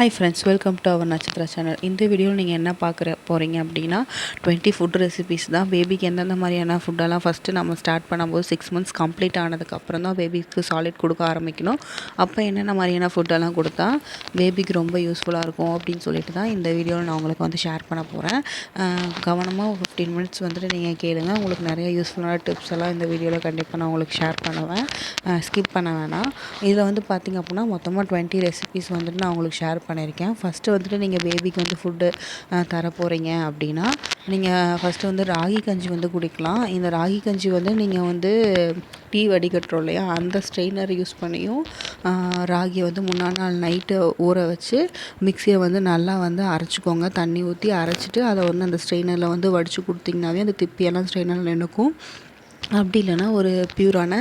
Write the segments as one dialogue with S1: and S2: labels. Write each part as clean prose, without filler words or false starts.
S1: Hi friends, welcome to our நட்சத்திர channel. இந்த வீடியோவில் நீங்கள் என்ன போகிறீங்க அப்படின்னா 20 ஃபுட் ரெசிபீஸ் தான். பேபிக்கு எந்தெந்த மாதிரியான ஃபுட்டெல்லாம் ஃபஸ்ட்டு நம்ம ஸ்டார்ட் பண்ணும்போது 6 மந்த்ஸ் கம்ப்ளீட் ஆனதுக்கப்புறம் தான் பேபிக்கு சாலிட் கொடுக்க ஆரம்பிக்கணும். அப்போ என்னென்ன மாதிரியான ஃபுட்டெல்லாம் கொடுத்தா பேபிக்கு ரொம்ப யூஸ்ஃபுல்லாக இருக்கும் அப்படின்னு சொல்லிட்டு தான் இந்த வீடியோவில் நான் உங்களுக்கு வந்து ஷேர் பண்ண போகிறேன். கவனமாக 15 மினிட்ஸ் வந்துட்டு நீங்கள் கேளுங்க. உங்களுக்கு நிறைய யூஸ்ஃபுல்லான டிப்ஸ் எல்லாம் இந்த வீடியோவில் கண்டிப்பாக நான் உங்களுக்கு ஷேர் பண்ணுவேன். ஸ்கிப் பண்ண வேணாம். இதில் வந்து பார்த்திங்க அப்படின்னா மொத்தமாக 20 ரெசிபீஸ் வந்துட்டு நான் உங்களுக்கு ஷேர் பண்ணியிருக்கேன். ஃபஸ்ட்டு வந்துட்டு நீங்கள் பேபிக்கு வந்து ஃபுட்டு தர போகிறீங்க அப்படின்னா நீங்கள் ஃபஸ்ட்டு வந்து ராகி கஞ்சி வந்து குடிக்கலாம். இந்த ராகி கஞ்சி வந்து நீங்கள் வந்து டீ வடிகட்டுறோம் இல்லையா, அந்த ஸ்ட்ரெயினர் யூஸ் பண்ணியும் ராகியை வந்து முன்னாள் நாள் நைட்டு ஊற வச்சு மிக்சியை வந்து நல்லா வந்து அரைச்சிக்கோங்க. தண்ணி ஊற்றி அரைச்சிட்டு அதை வந்து அந்த ஸ்ட்ரெயினரில் வந்து வடித்து கொடுத்திங்கனாவே அந்த திப்பியெல்லாம் ஸ்ட்ரெயினரில் நின்றுக்கும். அப்படி இல்லைனா ஒரு பியூரான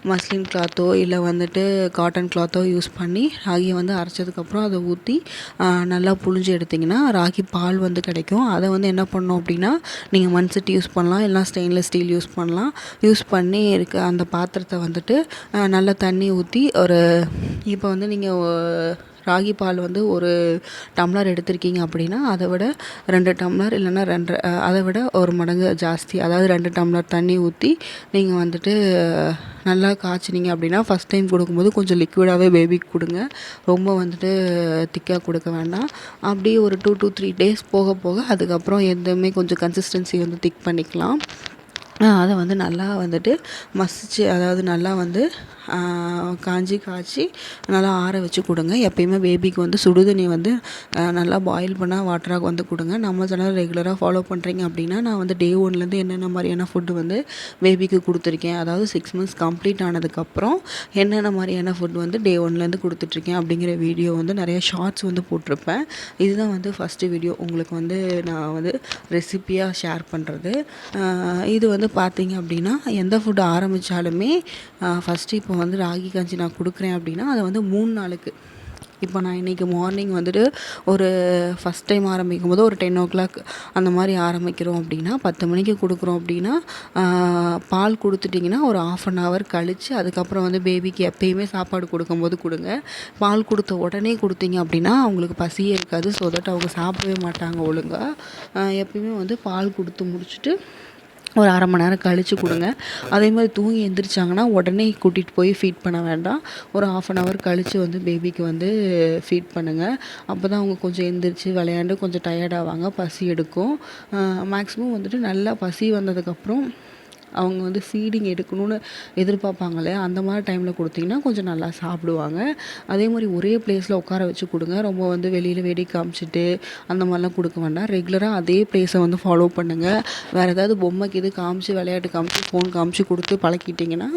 S1: மஸ்லின் கிளாத்தோ இல்லை வந்துட்டு காட்டன் கிளாத்தோ யூஸ் பண்ணி ராகியை வந்து அரைச்சதுக்கப்புறம் அதை ஊற்றி நல்லா புழிஞ்சு எடுத்திங்கன்னா ராகி பால் வந்து கிடைக்கும். அதை வந்து என்ன பண்ணணும் அப்படின்னா நீங்கள் மண் சட்டி யூஸ் பண்ணலாம், இல்லைனா ஸ்டெயின்லெஸ் ஸ்டீல் யூஸ் பண்ணலாம். யூஸ் பண்ணி இருக்க அந்த பாத்திரத்தை வந்துட்டு நல்லா தண்ணி ஊற்றி இப்போ வந்து நீங்கள் ராகி பால் வந்து ஒரு டம்ளர் எடுத்திருக்கீங்க அப்படின்னா அதை விட 2 டம்ளர் இல்லைன்னா 2 அதை விட ஒரு மடங்கு ஜாஸ்தி, அதாவது 2 டம்ளர் தண்ணி ஊற்றி நீங்கள் வந்துட்டு நல்லா காய்ச்சினீங்க அப்படின்னா ஃபஸ்ட் டைம் கொடுக்கும்போது கொஞ்சம் லிக்விடாகவே பேபிக்கு கொடுங்க. ரொம்ப வந்துட்டு திக்காக கொடுக்க வேண்டாம். அப்படியே ஒரு 2 to 3 டேஸ் போக போக அதுக்கப்புறம் எதுவுமே கொஞ்சம் கன்சிஸ்டன்சி வந்து திக் பண்ணிக்கலாம். அதை வந்து நல்லா வந்துட்டு மசிச்சு, அதாவது நல்லா வந்து காய்ச்சி நல்லா ஆற வச்சு கொடுங்க. எப்பயுமே பேபிக்கு வந்து சுடுதண்ணி வந்து நல்லா பாயில் பண்ணால் வாட்டராக வந்து கொடுங்க. நம்ம சேனல் ரெகுலராக ஃபாலோ பண்ணுறீங்க அப்படின்னா நான் வந்து டே 1லேருந்து என்னென்ன மாதிரியான ஃபுட்டு வந்து பேபிக்கு கொடுத்துருக்கேன், அதாவது 6 மந்த்ஸ் கம்ப்ளீட் ஆனதுக்கப்புறம் என்னென்ன மாதிரியான ஃபுட் வந்து டே 1லேருந்து கொடுத்துட்ருக்கேன் அப்படிங்கிற வீடியோ வந்து நிறைய ஷார்ட்ஸ் வந்து போட்டிருப்பேன். இதுதான் வந்து ஃபஸ்ட்டு வீடியோ உங்களுக்கு வந்து நான் வந்து ரெசிப்பியாக ஷேர் பண்ணுறது. இது வந்து பார்த்தீங்க அப்படின்னா எந்த ஃபுட்டு ஆரம்பித்தாலுமே ஃபஸ்ட்டு இப்போ வந்து ராகி கஞ்சி நான் கொடுக்குறேன் அப்படின்னா அதை வந்து 3 நாளுக்கு, இப்போ நான் இன்றைக்கி மார்னிங் வந்துட்டு ஒரு ஃபஸ்ட் டைம் ஆரம்பிக்கும் போது ஒரு 10 o'clock அந்த மாதிரி ஆரம்பிக்கிறோம் அப்படின்னா 10 மணிக்கு கொடுக்குறோம் அப்படின்னா பால் கொடுத்துட்டிங்கன்னா ஒரு 1/2 hour கழித்து அதுக்கப்புறம் வந்து பேபிக்கு எப்பயுமே சாப்பாடு கொடுக்கும்போது கொடுங்க. பால் கொடுத்த உடனே கொடுத்தீங்க அப்படின்னா அவங்களுக்கு பசியே இருக்காது. ஸோ தட் அவங்க சாப்பிடவே மாட்டாங்க ஒழுங்காக. எப்பயுமே வந்து பால் கொடுத்து முடிச்சுட்டு ஒரு 1/2 மணி நேரம் கழித்து கொடுங்க. அதே மாதிரி தூங்கி எழுந்திரிச்சாங்கன்னா உடனே கூட்டிகிட்டு போய் ஃபீட் பண்ண வேண்டாம். ஒரு 1/2 hour கழித்து வந்து பேபிக்கு வந்து ஃபீட் பண்ணுங்கள். அப்போ தான் அவங்க கொஞ்சம் எழுந்திரிச்சு விளையாண்டு கொஞ்சம் டயர்டாவாங்க, பசி எடுக்கும். மேக்ஸிமம் வந்துட்டு நல்லா பசி வந்ததுக்கப்புறம் அவங்க வந்து ஃபீடிங் எடுக்கணும்னு எதிர்பார்ப்பாங்க இல்லையா, அந்த மாதிரி டைமில் கொடுத்திங்கன்னா கொஞ்சம் நல்லா சாப்பிடுவாங்க. அதே மாதிரி ஒரே பிளேஸில் உட்கார வச்சு கொடுங்க. ரொம்ப வந்து வெளியில் வேடிக்கை காமிச்சிட்டு அந்த மாதிரிலாம் கொடுக்க வேண்டாம். ரெகுலராக அதே பிளேஸை வந்து ஃபாலோ பண்ணுங்கள். வேறு ஏதாவது பொம்மைக்கு இது காமிச்சு விளையாட்டு காமிச்சு ஃபோன் காமிச்சு கொடுத்து பழக்கிட்டிங்கன்னா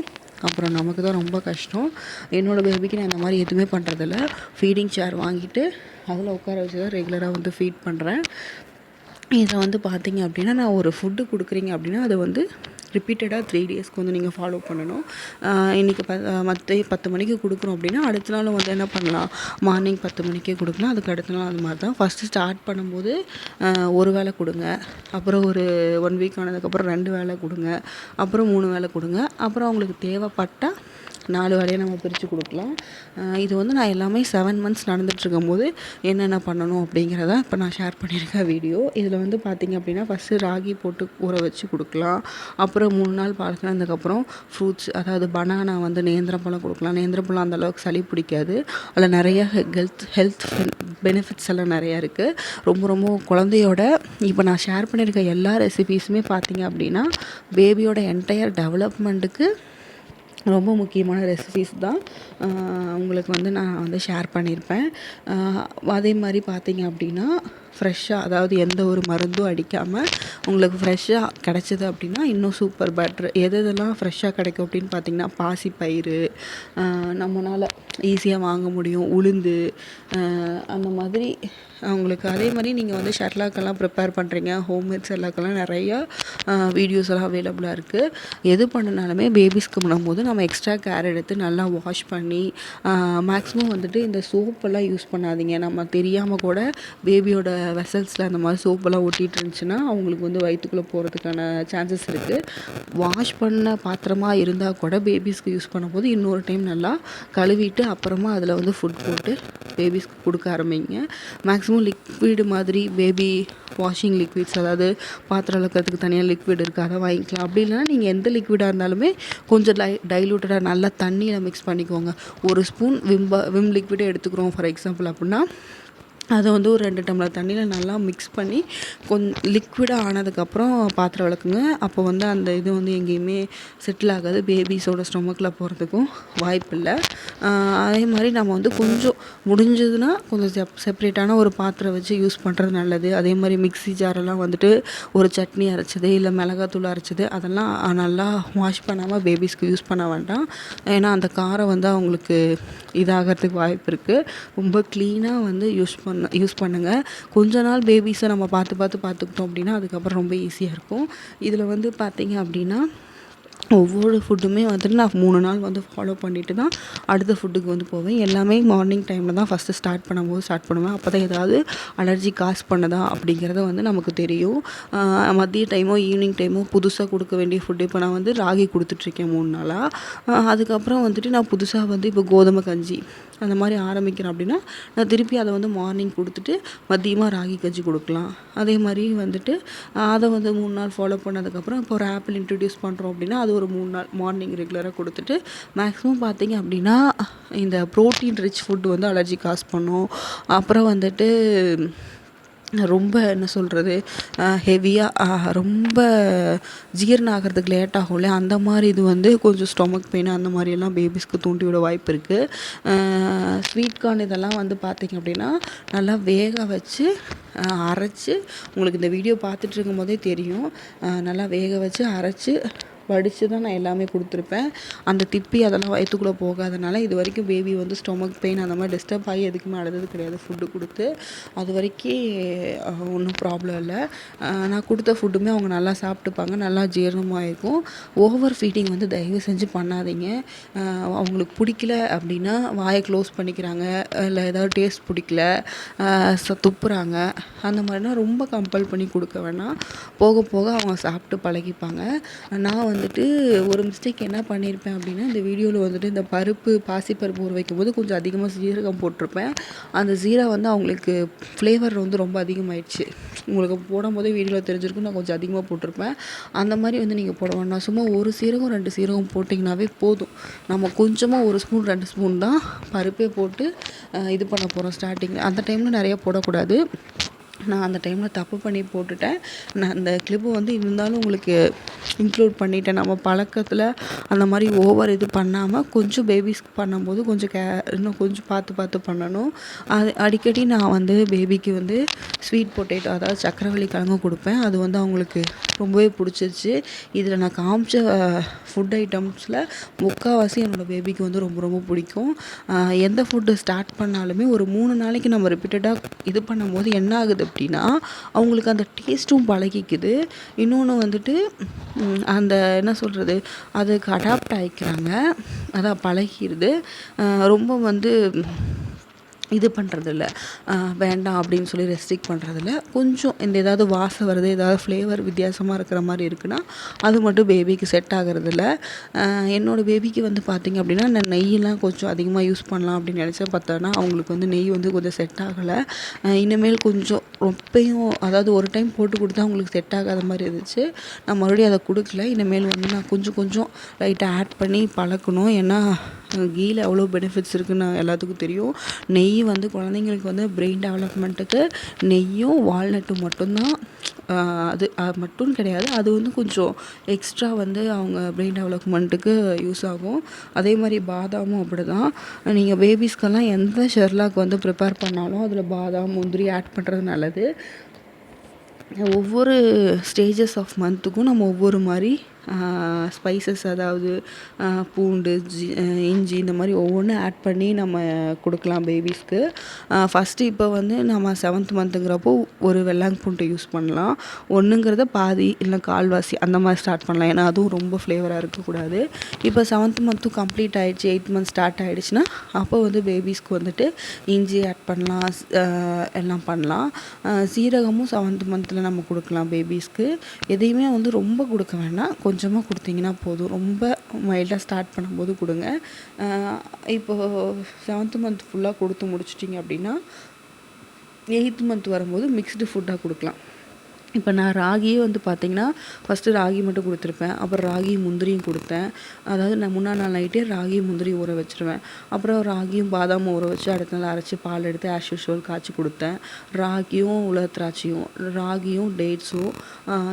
S1: அப்புறம் நமக்கு தான் ரொம்ப கஷ்டம். என்னோடய பேபிக்கு நான் இந்த மாதிரி எதுவுமே பண்ணுறதில்ல. ஃபீடிங் சேர் வாங்கிட்டு அதில் உட்கார வச்சு தான் ரெகுலராக வந்து ஃபீட் பண்ணுறேன். இதில் வந்து பார்த்திங்க அப்படின்னா நான் ஒரு ஃபுட்டு கொடுக்குறீங்க அப்படின்னா அதை வந்து ரிப்பீட்டடாக 3 டேஸ்க்கு வந்து நீங்கள் ஃபாலோ பண்ணணும். இன்றைக்கி 10 மணிக்கு கொடுக்குறோம் அப்படின்னா அடுத்த நாள் வந்து என்ன பண்ணலாம், மார்னிங் 10 மணிக்கே கொடுக்கலாம். அதுக்கு அடுத்த நாள் அந்த மாதிரி தான். ஃபஸ்ட்டு ஸ்டார்ட் பண்ணும்போது ஒரு வேளை கொடுங்க, அப்புறம் ஒரு 1 வீக் ஆனதுக்கப்புறம் 2 வேளை கொடுங்க, அப்புறம் 3 வேளை கொடுங்க, அப்புறம் அவங்களுக்கு தேவைப்பட்டால் 4 வேளையை நம்ம பிரித்து கொடுக்கலாம். இது வந்து நான் எல்லாமே 7 மந்த்ஸ் நடந்துகிட்ருக்கும் போது என்னென்ன பண்ணணும் அப்படிங்கிறத இப்போ நான் ஷேர் பண்ணியிருக்கேன் வீடியோ. இதில் வந்து பார்த்திங்க அப்படின்னா ஃபஸ்ட்டு ராகி போட்டு ஊற வச்சு கொடுக்கலாம். அப்புறம் 3 நாள் பால் கறந்ததுக்கப்புறம் ஃப்ரூட்ஸ், அதாவது பனானா வந்து நேந்திரப்பழம் கொடுக்கலாம். நேந்திரப்பழம் அந்தளவுக்கு சளி பிடிக்காது. அதில் நிறைய ஹெல்த் பெனிஃபிட்ஸ் எல்லாம் நிறையா இருக்குது. ரொம்ப குழந்தையோட இப்போ நான் ஷேர் பண்ணியிருக்க எல்லா ரெசிபீஸுமே பார்த்திங்க அப்படின்னா பேபியோட என்டையர் டெவலப்மெண்ட்டுக்கு ரொம்ப முக்கியமான ரெசிபீஸ் தான் உங்களுக்கு வந்து நான் வந்து ஷேர் பண்ணியிருப்பேன். அதே மாதிரி பார்த்திங்க அப்படின்னா ஃப்ரெஷ்ஷாக, அதாவது எந்த ஒரு மருந்தும் அடிக்காமல் உங்களுக்கு ஃப்ரெஷ்ஷாக கிடச்சிது அப்படின்னா இன்னும் சூப்பர் பெட்ரு. எதெல்லாம் ஃப்ரெஷ்ஷாக கிடைக்கும் அப்படின்னு பார்த்திங்கன்னா பாசிப்பயிறு நம்மளால் ஈஸியாக வாங்க முடியும், உளுந்து, அந்த மாதிரி அவங்களுக்கு. அதே மாதிரி நீங்கள் வந்து ஷெர்லாக்கெல்லாம் ப்ரிப்பேர் பண்ணுறீங்க, ஹோம்மேட் ஷெர்லாக்கெல்லாம் நிறையா வீடியோஸ் எல்லாம் அவைலபிளாக இருக்குது. எது பண்ணினாலுமே பேபிஸ்க்கு பண்ணும்போது நம்ம எக்ஸ்ட்ரா கேர் எடுத்து நல்லா வாஷ் பண்ணி, மேக்ஸிமம் வந்துட்டு இந்த சோப்பெல்லாம் யூஸ் பண்ணாதீங்க. நம்ம தெரியாமல் கூட பேபியோட வெசல்ஸில் அந்த மாதிரி சோப்பெல்லாம் ஒட்டிகிட்டு இருந்துச்சுன்னா அவங்களுக்கு வந்து வயிற்றுக்குள்ளே போகிறதுக்கான சான்சஸ் இருக்குது. வாஷ் பண்ண பாத்திரமாக இருந்தால் கூட பேபிஸ்க்கு யூஸ் பண்ணும்போது இன்னொரு டைம் நல்லா கழுவிட்டு அப்புறமா அதில் வந்து ஃபுட் போட்டு பேபிஸ்க்கு கொடுக்க ஆரம்பிங்க. மேக்ஸிமம் லிக்விடு மாதிரி பேபி வாஷிங் லிக்விட்ஸ், அதாவது பாத்திரம் விளக்கிறதுக்கு தனியாக லிக்விட் இருக்குது, அதை வாங்கிக்கலாம். அப்படி இல்லைனா நீங்கள் எந்த லிக்விடாக இருந்தாலுமே கொஞ்சம் டைலூட்டடாக நல்லா தண்ணியில் மிக்ஸ் பண்ணிக்கோங்க. ஒரு ஸ்பூன் விம் லிக்விடே எடுத்துக்கிறோம் ஃபார் எக்ஸாம்பிள் அப்படின்னா அதை வந்து ஒரு 2 டம்ளர் தண்ணியில் நல்லா மிக்ஸ் பண்ணி லிக்விடாக ஆனதுக்கப்புறம் பாத்திரம் விளக்குங்க. அப்போ வந்து அந்த இது வந்து எங்கேயுமே செட்டில் ஆகாது, பேபிஸோட ஸ்டொமக்கில் போகிறதுக்கும் வாய்ப்பில்லை. அதே மாதிரி நம்ம வந்து கொஞ்சம் முடிஞ்சதுன்னா கொஞ்சம் செப்ரேட்டான ஒரு பாத்திரம் வச்சு யூஸ் பண்ணுறது நல்லது. அதே மாதிரி மிக்ஸி ஜாரெல்லாம் வந்துட்டு ஒரு சட்னி அரைச்சது இல்லை மிளகாத்தூள் அரைச்சது அதெல்லாம் நல்லா வாஷ் பண்ணாமல் பேபிஸ்க்கு யூஸ் பண்ண வேண்டாம். ஏன்னா அந்த காரம் வந்து அவங்களுக்கு இதாகிறதுக்கு வாய்ப்பு இருக்குது. ரொம்ப க்ளீனாக வந்து யூஸ் பண்ணுங்கள். கொஞ்ச நாள் பேபிஸை நம்ம பார்த்துக்கிட்டோம் அப்படின்னா அதுக்கப்புறம் ரொம்ப ஈஸியாக இருக்கும். இதில் வந்து பார்த்திங்க அப்படின்னா ஒவ்வொரு ஃபுட்டுமே வந்துட்டு நான் 3 நாள் வந்து ஃபாலோ பண்ணிவிட்டு தான் அடுத்த ஃபுட்டுக்கு வந்து போவேன். எல்லாமே மார்னிங் டைமில் தான் ஃபஸ்ட்டு ஸ்டார்ட் பண்ணுவேன். அப்போ தான் ஏதாவது அலர்ஜி காஸ் பண்ணுதா அப்படிங்கிறத வந்து நமக்கு தெரியும். மதிய டைமோ ஈவினிங் டைமோ புதுசாக கொடுக்க வேண்டிய ஃபுட்டு இப்போ நான் வந்து ராகி கொடுத்துட்ருக்கேன் 3 நாளாக. அதுக்கப்புறம் வந்துட்டு நான் புதுசாக வந்து இப்போ கோதுமை கஞ்சி அந்த மாதிரி ஆரம்பிக்கிறேன் அப்படின்னா நான் திருப்பி அதை வந்து மார்னிங் கொடுத்துட்டு மதியமாக ராகி கஞ்சி கொடுக்கலாம். அதே மாதிரி வந்துட்டு அதை வந்து 3 நாள் ஃபாலோ பண்ணதுக்கப்புறம் இப்போ ஒரு ஆப்பிள் இன்ட்ரடியூஸ் பண்ணுறோம் அப்படின்னா அது ஒரு 3 நாள் மார்னிங் ரெகுலராக கொடுத்துட்டு மேக்ஸிமம் பார்த்திங்க அப்படின்னா இந்த ப்ரோட்டீன் ரிச் ஃபுட்டு வந்து அலர்ஜி காஸ் பண்ணும். அப்புறம் வந்துட்டு ரொம்ப என்ன சொல்கிறது ஹெவியாக ரொம்ப ஜீரணம் ஆகிறதுக்கு லேட் ஆகும்ல, அந்த மாதிரி இது வந்து கொஞ்சம் ஸ்டொமக் பெயின் அந்த மாதிரியெல்லாம் பேபிஸ்க்கு தூண்டி விட வாய்ப்பு இருக்குது. ஸ்வீட் கார்ன் இதெல்லாம் வந்து பார்த்திங்க அப்படின்னா நல்லா வேக வச்சு அரைச்சி, உங்களுக்கு இந்த வீடியோ பார்த்துட்டு இருக்கும் போதே தெரியும், நல்லா வேக வச்சு அரைச்சி வடித்து தான் நான் எல்லாமே கொடுத்துருப்பேன். அந்த திப்பி அதெல்லாம் வயிற்றுக்குள்ளே போகாதனால இது வரைக்கும் பேபி வந்து ஸ்டொமக் பெயின் அந்த மாதிரி டிஸ்டர்ப் ஆகி எதுக்குமே அழுதது கிடையாது ஃபுட்டு கொடுத்து. அது வரைக்கும் ஒன்றும் ப்ராப்ளம் இல்லை. நான் கொடுத்த ஃபுட்டுமே அவங்க நல்லா சாப்பிட்டுப்பாங்க, நல்லா ஜீரணமாகிருக்கும். ஓவர் ஃபீடிங் வந்து தயவு செஞ்சு பண்ணாதீங்க. அவங்களுக்கு பிடிக்கல அப்படின்னா வாயை க்ளோஸ் பண்ணிக்கிறாங்க, இல்லை ஏதாவது டேஸ்ட் பிடிக்கல துப்புறாங்க, அந்த மாதிரினா ரொம்ப கம்பல் பண்ணி கொடுக்க வேணாம். போக போக அவங்க சாப்பிட்டு பழகிப்பாங்க. நான் வந்துட்டு ஒரு மிஸ்டேக் என்ன பண்ணியிருப்பேன் அப்படின்னா இந்த வீடியோவில் வந்துட்டு இந்த பாசிப்பருப்பு ஊற வைக்கும்போது கொஞ்சம் அதிகமாக சீரகம் போட்டிருப்பேன். அந்த ஜீரகம் வந்து அவங்களுக்கு ஃப்ளேவர் வந்து ரொம்ப அதிகமாகிடுச்சு. உங்களுக்கு போடும்போதே வீடியோவில் தெரிஞ்சிருக்கும், நான் கொஞ்சம் அதிகமாக போட்டிருப்பேன். அந்த மாதிரி வந்து நீங்கள் போட வேண்டாம். சும்மா ஒரு சீரகம் 2 சீரகம் போட்டிங்கனாவே போதும். நம்ம கொஞ்சமாக 1 ஸ்பூன் 2 ஸ்பூன் தான் பருப்பே போட்டு இது பண்ண போகிறோம் ஸ்டார்டிங்கில். அந்த டைமில் நிறையா போடக்கூடாது. நான் அந்த டைமில் தப்பு பண்ணி போட்டுட்டேன். நான் அந்த கிளிப்பு வந்து இருந்தாலும் உங்களுக்கு இன்க்ளூட் பண்ணிட்டேன். நம்ம பழக்கத்தில் அந்த மாதிரி ஓவர் இது பண்ணாமல் கொஞ்சம் பேபிஸ்க்கு பண்ணும்போது கொஞ்சம் இன்னும் கொஞ்சம் பார்த்து பண்ணணும். அது அடிக்கடி நான் வந்து பேபிக்கு வந்து ஸ்வீட் பொட்டேட்டோ, அதாவது சக்கரவள்ளி கிழங்கு கொடுப்பேன். அது வந்து அவங்களுக்கு ரொம்பவே பிடிச்சிருச்சு. இதில் நான் காமிச்ச ஃபுட் ஐட்டம்ஸில் முக்கால்வாசி என்னோடய பேபிக்கு வந்து ரொம்ப ரொம்ப பிடிக்கும். எந்த ஃபுட்டு ஸ்டார்ட் பண்ணாலுமே ஒரு 3 நாளைக்கு நம்ம ரிப்பீட்டடாக இது பண்ணும்போது என்ன ஆகுது அப்படின்னா அவங்களுக்கு அந்த டேஸ்ட்டும் பழகிக்குது. இன்னொன்று வந்துட்டு அந்த என்ன சொல்கிறது அதுக்கு அடாப்ட் ஆகிக்கிறாங்க, அதான் பழகிடுது. ரொம்ப வந்து இது பண்ணுறதில்ல, வேண்டாம் அப்படின்னு சொல்லி ரெஸ்ட்ரிக்ட் பண்ணுறதில்ல. கொஞ்சம் இந்த ஏதாவது வாசம் வருது, ஏதாவது ஃப்ளேவர் வித்தியாசமாக இருக்கிற மாதிரி இருக்குன்னா அது மட்டும் பேபிக்கு செட் ஆகிறதில்ல. என்னோடய பேபிக்கு வந்து பார்த்திங்க அப்படின்னா நான் நெய்யெல்லாம் கொஞ்சம் அதிகமாக யூஸ் பண்ணலாம் அப்படின்னு நினச்சேன். பார்த்தோன்னா அவங்களுக்கு வந்து நெய் வந்து கொஞ்சம் செட் ஆகலை. இனிமேல் கொஞ்சம் ரொம்பையும், அதாவது ஒரு டைம் போட்டு கொடுத்தா அவங்களுக்கு செட் ஆகாத மாதிரி இருந்துச்சு. நான் மறுபடியும் அதை கொடுக்கல. இனிமேல் வந்து நான் கொஞ்சம் லைட்டாக ஆட் பண்ணி பழக்கணும். ஏன்னா கீயில் எவ்வளோ பெனிஃபிட்ஸ் இருக்குதுன்னு எல்லாத்துக்கும் தெரியும். நெய் வந்து குழந்தைங்களுக்கு வந்து பிரெயின் டெவலப்மெண்ட்டுக்கு நெய்யும் வால்நட்டும் மட்டும்தான். அது மட்டும் கிடையாது, அது வந்து கொஞ்சம் எக்ஸ்ட்ரா வந்து அவங்க பிரெயின் டெவலப்மெண்ட்டுக்கு யூஸ் ஆகும். அதே மாதிரி பாதாமும் அப்படி தான். நீங்கள் பேபிஸ்க்கெல்லாம் எந்த ஷெர்லாக் வந்து ப்ரிப்பேர் பண்ணாலும் அதில் பாதாம் முந்திரி ஆட் பண்ணுறது நல்லது. ஒவ்வொரு ஸ்டேஜஸ் ஆஃப் மந்த்துக்கும் நம்ம ஒவ்வொரு மாதிரி ஸ்பைசஸ், அதாவது பூண்டு, இஞ்சி, இந்த மாதிரி ஒவ்வொன்றும் ஆட் பண்ணி நம்ம கொடுக்கலாம் பேபிஸ்க்கு. ஃபஸ்ட்டு இப்போ வந்து நம்ம 7th மந்த்துங்கிறப்போ ஒரு வெள்ளாங்க பூண்டை யூஸ் பண்ணலாம். ஒன்றுங்கிறத பாதி இல்லை கால்வாசி அந்த மாதிரி ஸ்டார்ட் பண்ணலாம். ஏன்னா அதுவும் ரொம்ப ஃப்ளேவராக இருக்கக்கூடாது. இப்போ 7th மந்த்தும் கம்ப்ளீட் ஆகிடுச்சு, 8th மந்த் ஸ்டார்ட் ஆகிடுச்சுன்னா அப்போ வந்து பேபிஸ்க்கு வந்துட்டு இஞ்சி ஆட் பண்ணலாம், எல்லாம் பண்ணலாம். சீரகமும் 7th மந்த்தில் நம்ம கொடுக்கலாம் பேபிஸ்க்கு. எதையுமே வந்து ரொம்ப கொடுக்க வேண்டாம், கொஞ்சமாக கொடுத்தீங்கன்னா போதும். ரொம்ப மைல்டாக ஸ்டார்ட் பண்ணும்போது கொடுங்க. இப்போது 7th மந்த் ஃபுல்லாக கொடுத்து முடிச்சிட்டிங்க அப்படின்னா 8th மந்த் வரும்போது மிக்ஸ்டு ஃபுட்டாக கொடுக்கலாம். இப்போ நான் ராகியே வந்து பார்த்திங்கன்னா ஃபஸ்ட்டு ராகி மட்டும் கொடுத்துருப்பேன், அப்புறம் ராகி முந்திரியும் கொடுத்தேன். அதாவது நான் முன்னாள் நாள் நைட்டே ராகி முந்திரி ஊற வச்சுருவேன். அப்புறம் ராகியும் பாதாமும் ஊற வச்சு அடுத்த நாள் அரைச்சி பால் எடுத்து ஆஸ் யூஷுவல் காய்ச்சி கொடுத்தேன். ராகியும் உலர் திராட்சையும், ராகியும் டேட்ஸும்,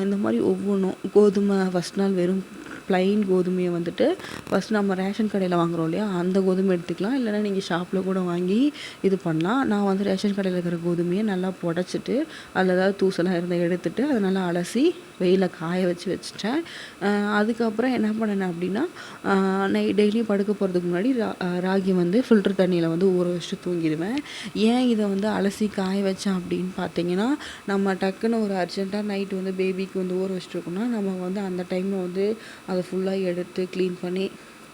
S1: இந்த மாதிரி ஒவ்வொன்றும். கோதுமை ஃபஸ்ட் நாள் வெறும் ப்ளைன் கோதுமையை வந்துட்டு ஃபஸ்ட் நம்ம ரேஷன் கடையில் வாங்குகிறோம் இல்லையா, அந்த கோதுமை எடுத்துக்கலாம். இல்லைனா நீங்கள் ஷாப்பில் கூட வாங்கி இது பண்ணலாம். நான் வந்து ரேஷன் கடையில் இருக்கிற கோதுமையை நல்லா புடச்சிட்டு அதில் ஏதாவது தூசெல்லாம் இருந்தால் எடுத்துட்டு அதை நல்லா அலசி வெயிலில் காய வச்சுட்டேன். அதுக்கப்புறம் என்ன பண்ணினேன் அப்படின்னா, டெய்லியும் படுக்க போகிறதுக்கு முன்னாடி ராகி வந்து ஃபில்டர் தண்ணியில் வந்து ஊற வச்சுட்டு தூங்கிடுவேன். ஏன் இதை வந்து அலசி காய வச்சேன் அப்படின்னு பார்த்தீங்கன்னா, நம்ம டக்குன்னு ஒரு அர்ஜென்ட்டாக நைட்டு வந்து பேபிக்கு வந்து ஊற வச்சுருக்கோம்னா நம்ம வந்து அந்த டைமில் வந்து அதை ஃபுல்லாக எடுத்து க்ளீன் பண்ணி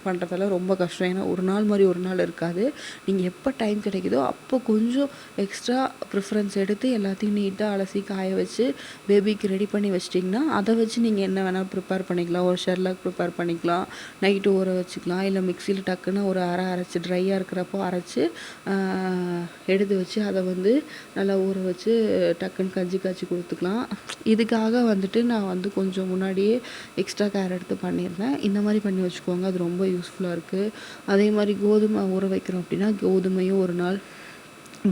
S1: பண்ணுறதெல்லாம் ரொம்ப கஷ்டம். ஏன்னா ஒரு நாள் மாதிரி ஒரு நாள் இருக்காது. நீங்கள் எப்போ டைம் கிடைக்குதோ அப்போ கொஞ்சம் எக்ஸ்ட்ரா ப்ரிஃபரன்ஸ் எடுத்து எல்லாத்தையும் நீட்டாக அலசி காய வச்சு பேபிக்கு ரெடி பண்ணி வச்சிட்டிங்கன்னா அதை வச்சு நீங்கள் என்ன வேணால் ப்ரிப்பேர் பண்ணிக்கலாம். ஒரு ஷெர்லாக் ப்ரிப்பேர் பண்ணிக்கலாம், நைட்டு ஊற வச்சுக்கலாம். இல்லை மிக்சியில் டக்குன்னு ஒரு அரைச்சி ட்ரையாக இருக்கிறப்போ அரைச்சி எடுத்து வச்சு அதை வந்து நல்லா ஊற வச்சு டக்குன்னு கஞ்சி காய்ச்சி கொடுத்துக்கலாம். இதுக்காக வந்துட்டு நான் வந்து கொஞ்சம் முன்னாடியே எக்ஸ்ட்ரா கேர் எடுத்து பண்ணியிருந்தேன். இந்த மாதிரி பண்ணி வச்சுக்கோங்க, அது ரொம்ப யூஸ்ஃபுல்லாக இருக்குது. அதே மாதிரி கோதுமை ஊற வைக்கிறோம் அப்படின்னா கோதுமையும் ஒரு நாள்,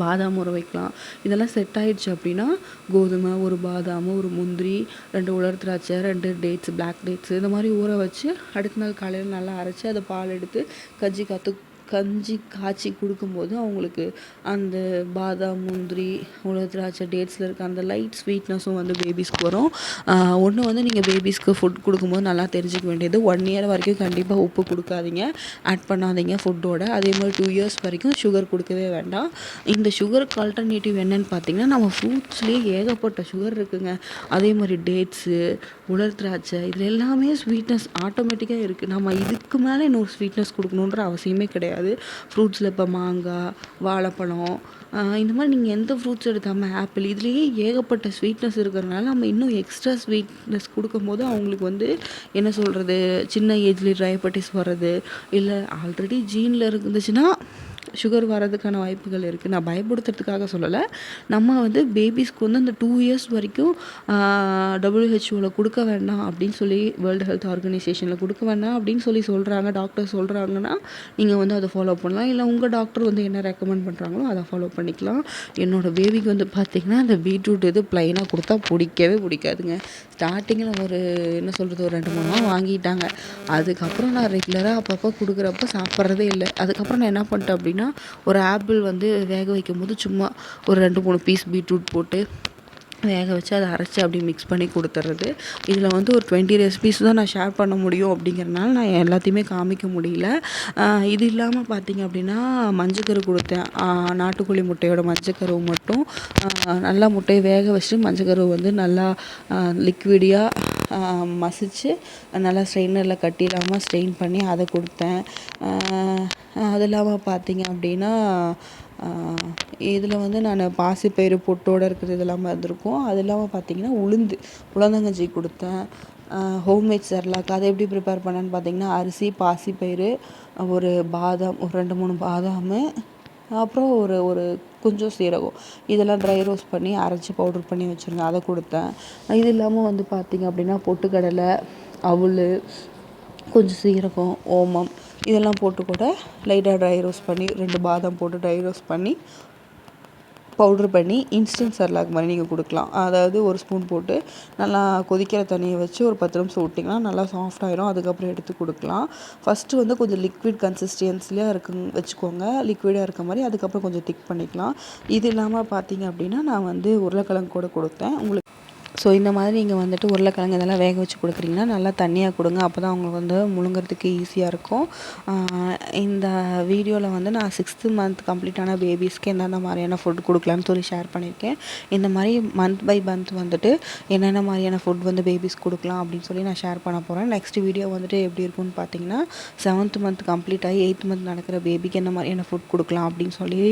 S1: பாதாம் ஊற வைக்கலாம். இதெல்லாம் செட் ஆகிடுச்சு அப்படின்னா கோதுமை, ஒரு பாதாம், ஒரு முந்திரி, 2 உலர் திராட்சை, 2 டேட்ஸ், பிளாக் டேட்ஸ், இந்த மாதிரி ஊற வச்சு அடுத்த நாள் காலையில் நல்லா அரைச்சி அதை பால் எடுத்து கஞ்சி காய்ச்சி கொடுக்கும்போது அவங்களுக்கு அந்த பாதாம், முந்திரி, உலர் திராட்சை, டேட்ஸில் இருக்க அந்த லைட் ஸ்வீட்னஸும் வந்து பேபிஸ்க்கு வரும். ஒன்று வந்து நீங்கள் பேபிஸ்க்கு ஃபுட் கொடுக்கும்போது நல்லா தெரிஞ்சுக்க வேண்டியது, 1 இயர் வரைக்கும் கண்டிப்பாக உப்பு கொடுக்காதீங்க, ஆட் பண்ணாதீங்க ஃபுட்டோட. அதே மாதிரி 2 இயர்ஸ் வரைக்கும் சுகர் கொடுக்கவே வேண்டாம். இந்த சுகருக்கு ஆல்டர்னேட்டிவ் என்னென்னு பார்த்தீங்கன்னா, நம்ம ஃப்ரூட்ஸ்லேயே ஏகப்பட்ட சுகர் இருக்குதுங்க. அதே மாதிரி டேட்ஸு, உலர் திராட்சை, இதில் எல்லாமே ஸ்வீட்னஸ் ஆட்டோமேட்டிக்காக இருக்குது. நம்ம இதுக்கு மேலே இன்னொரு ஸ்வீட்னஸ் கொடுக்கணுன்ற அவசியமே கிடையாது. ஃப்ரூட்ஸில் இப்போ மாங்காய், வாழைப்பழம், இந்த மாதிரி நீங்கள் எந்த ஃப்ரூட்ஸ் எடுத்தாமல் ஆப்பிள், இதுலேயே ஏகப்பட்ட ஸ்வீட்னஸ் இருக்கிறதுனால நம்ம இன்னும் எக்ஸ்ட்ரா ஸ்வீட்னஸ் கொடுக்கும்போது அவங்களுக்கு வந்து என்ன சொல்கிறது, சின்ன ஏஜ்லேயே டயபெட்டிஸ் வர்றது, இல்லை ஆல்ரெடி ஜீனில் இருந்துச்சுன்னா சுகர் வரதுக்கான வாய்ப்புகள் இருக்குது. நான் பயப்படுத்துறதுக்காக சொல்லலை. நம்ம வந்து பேபிஸ்க்கு வந்து அந்த 2 இயர்ஸ் வரைக்கும் WHO கொடுக்க வேண்டாம் அப்படின்னு சொல்லி, வேர்ல்டு ஹெல்த் ஆர்கனைசேஷனில் கொடுக்க வேண்டாம் அப்படின்னு சொல்லி சொல்கிறாங்க. டாக்டர் சொல்கிறாங்கன்னா நீங்கள் வந்து அதை ஃபாலோ பண்ணலாம். இல்லை உங்கள் டாக்டர் வந்து என்ன ரெக்கமெண்ட் பண்ணுறாங்களோ அதை ஃபாலோ பண்ணிக்கலாம். என்னோடய பேபிக்கு வந்து பார்த்திங்கன்னா அந்த பீட்ரூட் இது ப்ளைனாக கொடுத்தா பிடிக்கவே பிடிக்காதுங்க. ஸ்டார்டிங்கில் ஒரு என்ன சொல்கிறது, ஒரு 2-3 வாங்கிட்டாங்க. அதுக்கப்புறம் நான் ரெகுலராக அப்பப்போ கொடுக்குறப்ப சாப்பிட்றதே இல்லை. அதுக்கப்புறம் நான் என்ன பண்ணிட்டேன் அப்படின்னா, ஒரு ஆப்பிள் வந்து வேக வைக்கும்போது சும்மா ஒரு 2-3 பீஸ் பீட்ரூட் போட்டு வேக வச்சு அதை அரைச்சி அப்படி மிக்ஸ் பண்ணி கொடுத்துட்றது. இதில் வந்து ஒரு 20 ரெசிபீஸ் தான் நான் ஷேர் பண்ண முடியும் அப்படிங்கிறனால நான் எல்லாத்தையுமே காமிக்க முடியல. இது இல்லாமல் பார்த்திங்க அப்படின்னா மஞ்சக்கரு கொடுத்தேன். நாட்டுக்கோழி முட்டையோட மஞ்சக்கரு மட்டும் நல்லா முட்டையை வேக வச்சுட்டு மஞ்சக்கரு வந்து நல்லா லிக்விடியாக மசிச்சு நல்லா ஸ்ட்ரெயினரில் கட்டி இல்லாமல் ஸ்ட்ரெயின் பண்ணி அதை கொடுத்தேன். அது இல்லாமல் பார்த்திங்க அப்படின்னா இதில் வந்து நான் பாசிப்பயிறு பொட்டோடு இருக்கிறது இதெல்லாம் இருந்திருக்கும். அது இல்லாமல் பார்த்திங்கன்னா உளுந்தங்கஞ்சி கொடுத்தேன். ஹோம்மேட் செர்லாக் அதை எப்படி ப்ரிப்பேர் பண்ணேன்னு பார்த்திங்கன்னா, அரிசி, பாசிப்பயிறு, ஒரு பாதாம், ஒரு 2-3 பாதாம், அப்புறம் ஒரு கொஞ்சம் சீரகம், இதெல்லாம் ட்ரை ரோஸ்ட் பண்ணி அரைச்சி பவுடர் பண்ணி வச்சுருந்தேன், அதை கொடுத்தேன். இது இல்லாமல் வந்து பார்த்திங்க அப்படின்னா பொட்டுக்கடலை, அவல், கொஞ்சம் சீரகம், ஓமம் இதெல்லாம் போட்டு கூட லைட்டாக ட்ரை ரோஸ்ட் பண்ணி 2 பாதாம் போட்டு ட்ரை ரோஸ்ட் பண்ணி பவுட்ரு பண்ணி இன்ஸ்டன்ட் செர்லாக் மாதிரி நீங்கள் கொடுக்கலாம். அதாவது ஒரு ஸ்பூன் போட்டு நல்லா கொதிக்கிற தண்ணியை வச்சு ஒரு 10 நிமிஷம் விட்டிங்கன்னா நல்லா சாஃப்ட் ஆயிரும். அதுக்கப்புறம் எடுத்து கொடுக்கலாம். ஃபஸ்ட்டு வந்து கொஞ்சம் லிக்விட் கன்சிஸ்டன்சியாக வச்சுக்கோங்க, லிக்விடாக இருக்க மாதிரி. அதுக்கப்புறம் கொஞ்சம் திக் பண்ணிக்கலாம். இது இல்லாமல் பார்த்தீங்க அப்படின்னா நான் வந்து உருளைக்கிழங்கு கூட கொடுத்தேன். உங்களுக்கு ஸோ இந்த மாதிரி நீங்கள் வந்துட்டு உருளைக்கிழங்கு இதெல்லாம் வேக வச்சு கொடுக்குறீங்கன்னா நல்லா தண்ணியாக கொடுங்க. அப்போ தான் அவங்களுக்கு வந்து முழுங்குறதுக்கு ஈஸியாக இருக்கும். இந்த வீடியோவில் வந்து நான் 6th மந்த் கம்ப்ளீட்டான பேபிஸ்க்கு எந்தெந்த மாதிரியான ஃபுட் கொடுக்கலான்னு சொல்லி ஷேர் பண்ணியிருக்கேன். இந்த மாதிரி மந்த் பை மந்த் வந்துட்டு என்னென்ன மாதிரியான ஃபுட் வந்து பேபிஸ் கொடுக்கலாம் அப்படின்னு சொல்லி நான் ஷேர் பண்ண போகிறேன். நெக்ஸ்ட் வீடியோ வந்துட்டு எப்படி இருக்குன்னு பார்த்தீங்கன்னா 7th மந்த் கம்ப்ளீட் ஆகி 8th மந்த் நடக்கிற பேபிக்கு என்ன மாதிரியான ஃபுட் கொடுக்கலாம் அப்படின்னு சொல்லி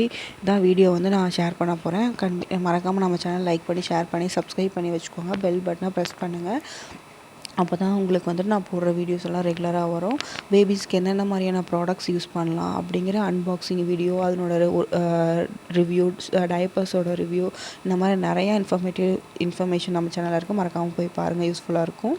S1: தான் வீடியோ வந்து நான் ஷேர் பண்ண போகிறேன். மறக்காமல் நம்ம சேனல் லைக் பண்ணி ஷேர் பண்ணி சப்ஸ்கிரைப் பண்ணி வச்சுக்கோங்க. பெல் பட்டனை ப்ரெஸ் பண்ணுங்கள். அப்போ தான் உங்களுக்கு வந்துட்டு நான் போடுற வீடியோஸ் எல்லாம் ரெகுலராக வரும். பேபிஸ்க்கு என்னென்ன மாதிரியான ப்ராடக்ட்ஸ் யூஸ் பண்ணலாம் அப்படிங்கிற அன்பாக்சிங் வீடியோ, அதனோட ரிவ்யூ, டயப்பர்ஸோட ரிவ்யூ, இந்த மாதிரி நிறையா இன்ஃபர்மேஷன் நம்ம சேனலில் இருக்குது. மறக்காமல் போய் பாருங்கள், யூஸ்ஃபுல்லாக இருக்கும்.